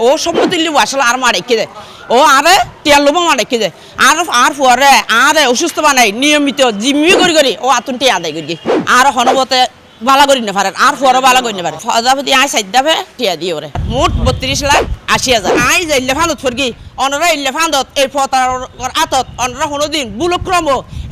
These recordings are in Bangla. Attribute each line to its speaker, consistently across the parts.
Speaker 1: ও সম্পত্তি লিব আসলে আর মারেকে দেয় ও আরে টিয়ার লোভ মারেকে দেয় আর পরে আরে অসুস্থ বানাই নিয়মিত জিম্মি করি ও আতুন টিয়া আদায় করি আর হনবতে বালা করি না পারেন আর পরে বালা করি না পারেন ফদাপতি আয় সাইদাবে টিয়া দিয়ে ওরে মোট 32,80,000 আই যাইলে ফান্দত ফরগি অনরা ইল্লে ফান্দত এই ফতার আতত অনরা হনদিন বুলক্রম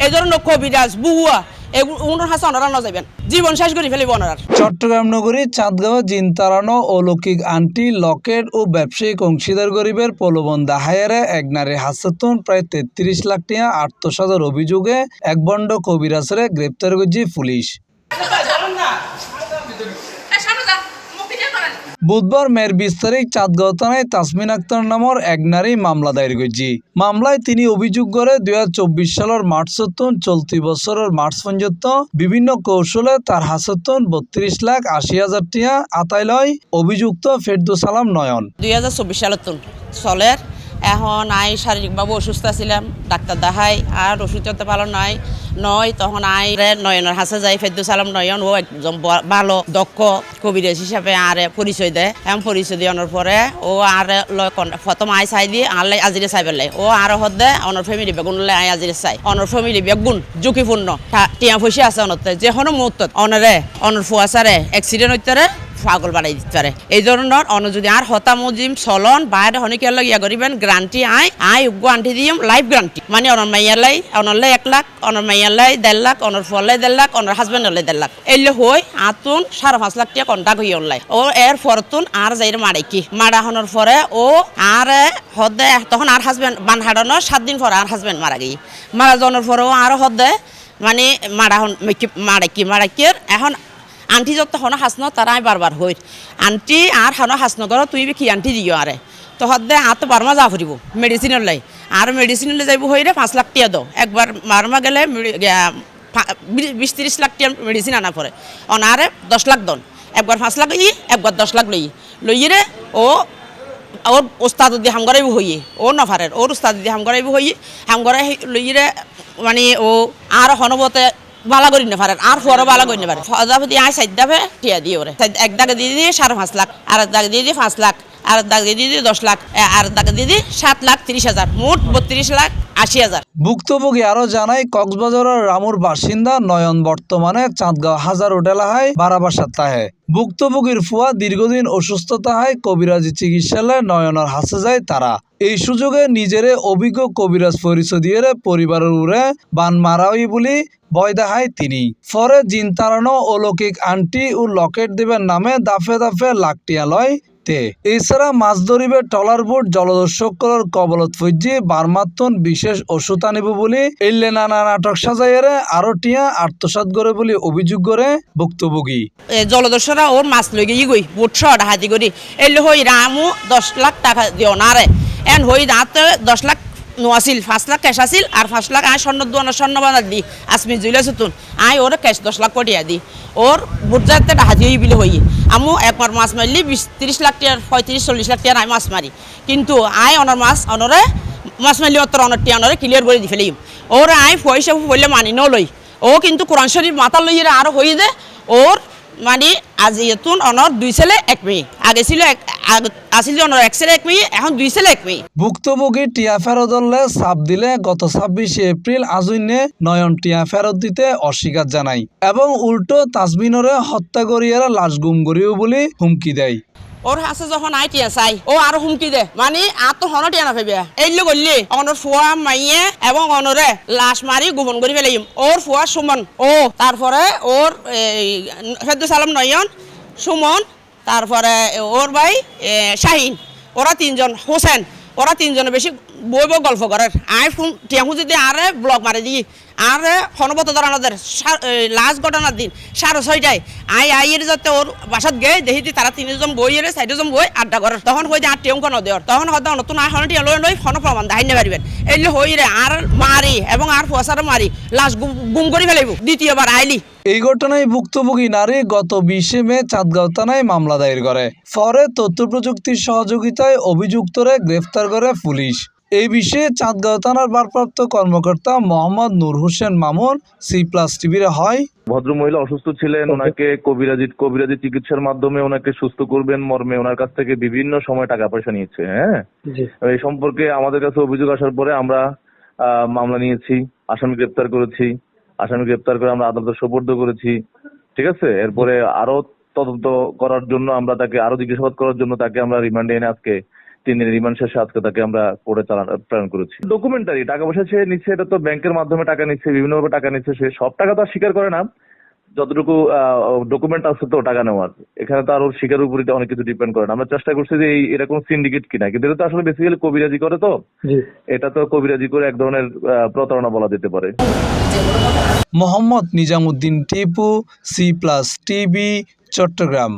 Speaker 1: এই ধরনের কবিরাজ বুয়া এগুলোর হাসে অনরা ন যাবেন জীবন শেষ করে ফেলিব অনরার।
Speaker 2: চট্টগ্রাম নগরী চাঁদগাঁও জিন তাড়ানো অলৌকিক আন্টি লকেট ও ব্যবসায়িক অংশীদার গরিবের প্রলোভন দাহায়ারে এক নারী হাসতুন প্রায় 33 লাখ টাকা আত্মসাতের অভিযোগে এক বন্ড কবিরাজরে গ্রেপ্তার করেছে পুলিশ। বুধবার মেয়ের 20 তারিখ চাঁদগাঁও থানায় তাসমিন আক্তার নামের এক নারী মামলা দায়ের করেছে। মামলায় তিনি অভিযোগ করে 2024 সালের মার্চ চলতি বছরের মার্চ পর্যন্ত বিভিন্ন কৌশলে তার হাসতুন 32,80,000 টাকা আতায় লয় অভিযুক্ত ফেরদৌস আলম নয়ন।
Speaker 1: 2024 সালের চলের এখন আই শারীরিকভাবে অসুস্থ ছিলাম ডাক্তার দেখাই আর ওষুধ চলতে ভালো নয় তখন আই নয়নের হাসে যাই ফেরদৌস আলম নয়ন ও একদম ভালো দক্ষ কবিরাজ হিসাবে আর পরিচয় দেয় এমন পরিচয় দিয়ে অনার পরে ও আর প্রথম আই চাই দিয়ে আনলাই আজিরে চাই পেলাই ও আর হদে অনার ফ্যামিলি বেগুনলে আই আজিরে চাই অনার ফ্যামিলি বেগুন ঝুঁকিপূর্ণ টিয়া পয়সা আছে অনতে যে কোনো মুহূর্তত অনরে অনর ফুয়াশারে অ্যাক্সিডেন্ট হইতারে পাগল বানাই দিতে পারে এই ধরনের অন্য যদি আর হতা মুজিম চলন বাইরে হনিকের ইয়া করিবেন গ্যারান্টি আই উগ্র আন্টি দিম লাইফ গ্যারান্টি মানে অনর মাইয়ালাই অনরলে 1 লাখ অনর মাইয়ালাই 1.5 লাখ অনর ফুয়ালাই 1.5 লাখ অনর হাজবেন্ডলে 1.5 লাখ এলে হই আতুন 5.5 লাখ টাকা কন্টাক্ট হই অনলাই ও এর ফরতুন আর যাইরে মারাইকি মারা হনর পরে ও আর হদে তখন আর হাজবেন্ড বান হাডানোর 7 দিন পর আর হাজবেন্ড মারা গই মারা যাওয়ার পরে ও আর হদে মানে মারা হন মারাইকি এখন আন্টি যত হন হাসন তারাই বারবার হই আন্টি আর হন হাসন করো তুই কি আন্টি দিও আরে তো হদে আর তো বারমা যা ফুরিব মেডিসিনের লাই আর মেডিসিনলে যাইব হই রে 5 লাখ টাকা দাও একবার মারমা গেলে 20-30 লাখ টাকা মেডিসিন আনা পরে অনারে 10 লাখ দন একবার 5 লাখ একবার 10 লাখ লই রে ও ওর ওস্তাদ দিয়ে হাম করাইব হইয়ে ও নফারের ওর ওস্তাদ দিয়ে হাম করাইব হইয়ে হাম করাই লই রে মানে ও আর হনবতে বালা করি না পারেন আর পরে বালা করি না পারেন ফদাপতি আয় সাইদাবে টিয়া দিয়ে ওরে এক দাগে দিয়ে 5.5 লাখ আর এক দাগে দিয়ে 5 লাখ আর এক দাগে দিয়ে 10 লাখ আর দাগে দিয়ে 7,30,000 মোট 32,80,000।
Speaker 2: ভুক্তভোগী আরো জানায় কক্সবাজারের রামুর বাসিন্দা নয়ন বর্তমানে চাঁদগাঁও হাজার হোটেলাহায় বারাবাসার তাহে ভুক্তভোগীর ফুয়া দীর্ঘদিন অসুস্থতা হয় কবিরাজি চিকিৎসালয়ে নয়নের হাসে যায় তারা এই সুযোগে নিজেরে অভিজ্ঞ কবিরাজ পরিচয় দিয়ে পরিবারের উড়ে বান মারাই বলি ভয় দেখায় তিনি পরে জিন তাড়ানো অলৌকিক আন্টি ও লকেট দেবের নামে দাফে দাফে লাখ টিয়া লয় এছাড়া মাছ ধরিবে ট্রলার বোট জলদস্যুকর কবলত ফৈজি বারমাত্তন বিশেষ ওষুধ আনিব বলে এলে নানা নাটক সাজাইয়ারে আরো টিয়া আত্মসাৎ করে বলে অভিযোগ করে ভুক্তভোগী
Speaker 1: জলদস্যুরা ওর মাছ লই গই বোট সহ হাতি করি এলে হই রামু 10 লাখ টাকা দিও না রে এন হই রাতে 10 লাখ নোয়াছিল 5 লাখ ক্যাশ আছিল আর 5 লাখ আয় স্বর্ণ বানার দি আসমি জুইলাছে তুন আয় ওর ক্যাশ 10 লাখ কোটিয়া দি ওর বুঝাতে হাজি হই বিলে হই আমু একবার মাছ মারলি 20-30 লাখ টাকার 35-40 লাখ টাকার আয় মাছ মারি কিন্তু আয় অনর মাছ অনরে মাছ মারলি অত অনর টিয়া অনরে ক্লিয়ার করে দি ফেলিম ওর আয় পয়সা বললে মানি ন লই ও কিন্তু কোরআন শরীফ মাথা লইয়ে আর হই দে ওর মানে আজ ইতুন অনর 2 ছেলে 1 মেয়ে আগে ছিল আসিল অনর 1 ছেলে 1 মেয়ে এখন 2 ছেলে 1 মেয়ে
Speaker 2: ভুক্তভোগী টিয়া ফেরত হলে চাপ দিলে গত 26 এপ্রিল আজইনে নয়ন টিয়া ফেরত দিতে অস্বীকার জানায় এবং উল্টো তাসমিনরে হত্যা করিয়ারা লাশ গুম করিও বলে হুমকি দেয়
Speaker 1: ওর হাসে যখন আই টিয়া চাই ও আরো হুমকি দে মানে আর তো হন টিয়া না ফেবে এইলে গল্লি অনর ফুয়া মাইয়ে এবং অনরে লাশ মারি গোপন করি ফেলাইম ওর ফুয়া সুমন ও তারপরে ওর ফেরদৌস আলম নয়ন সুমন তারপরে ওর ভাই শাহিন ওরা 3 জন হোসেন ওরা 3 জনে বেশি বই গল্প করার আই ফোন টিয়া যদি আরে ব্লক মারি দিই আর হনবত ধরানোদের লাস্ট ঘটনার দিন 6:30টায় আইয়ের যাতে ওর বাসাত গে দেখি তারা 3 জন বইয়ের 4 জন বই আড্ডা করে তখন হয়ে যায় আর টিয়ঙ্ক নদেওর তখন হয়তো নতুন আয় হন টিয়া লই ফোন প্রমাণ দেখাই নে পারবেন এলে হই রে আর মারি এবং আর ফুয়াশারে মারি লাশ গুম করে ফেলাইব দ্বিতীয়বার আইলি
Speaker 2: এই ঘটনায় ভুক্তভোগী নারী গত 20 মে চাঁদগাঁও থানায় মামলা দায়ের করে পরে তথ্য প্রযুক্তির সহযোগিতায় অভিযুক্তরে গ্রেফতার করে পুলিশ এই বিষয়ে চাঁদগাঁও থানার ভারপ্রাপ্ত কর্মকর্তা মোহাম্মদ নূর হোসেন মামুন C+ টিভির হয়,
Speaker 3: ভদ্রমহিলা অসুস্থ ছিলেন, ওনাকে কবিরাজি চিকিৎসার মাধ্যমে ওনাকে সুস্থ করবেন মর্মে ওনার কাছ থেকে বিভিন্ন সময় টাকা পয়সা নিয়েছে। হ্যাঁ, এই সম্পর্কে আমাদের কাছে অভিযোগ আসার পরে আমরা মামলা নিয়েছি, আসামি গ্রেপ্তার করেছি। আসামি গ্রেপ্তার করে আমরা আদালতে সোপর্দ করেছি। ঠিক আছে, এরপরে আরো তদন্ত করার জন্য আমরা তাকে আরো জিজ্ঞাসাবাদ করার জন্য তাকে আমরা রিমান্ডে এনে আজকে 3 দিনের রিমান্ড শেষে আজকে তাকে আমরা কোর্টে প্রেরণ করেছি। ডকুমেন্টারি টাকা পয়সা সে নিচ্ছে, এটা তো ব্যাংকের মাধ্যমে টাকা নিচ্ছে, বিভিন্নভাবে টাকা নিচ্ছে। সে সব টাকা তো আর স্বীকার করে না, যতটুকু ডকুমেন্ট আছে তো টাকা নেওয়ার, এখানে তো আর ওর শিকার উপরে অনেক কিছু ডিপেন্ড করে না। আমরা চেষ্টা করছি যে এরকম সিন্ডিকেট কিনা, কিন্তু এটা তো আসলে বেসিক্যালি কবিরাজি করে, তো এটা তো কবিরাজি করে এক ধরনের প্রতারণা বলা যেতে পারে।
Speaker 2: Mohammad Nizamuddin Tipu, C+ TV, Chittagong.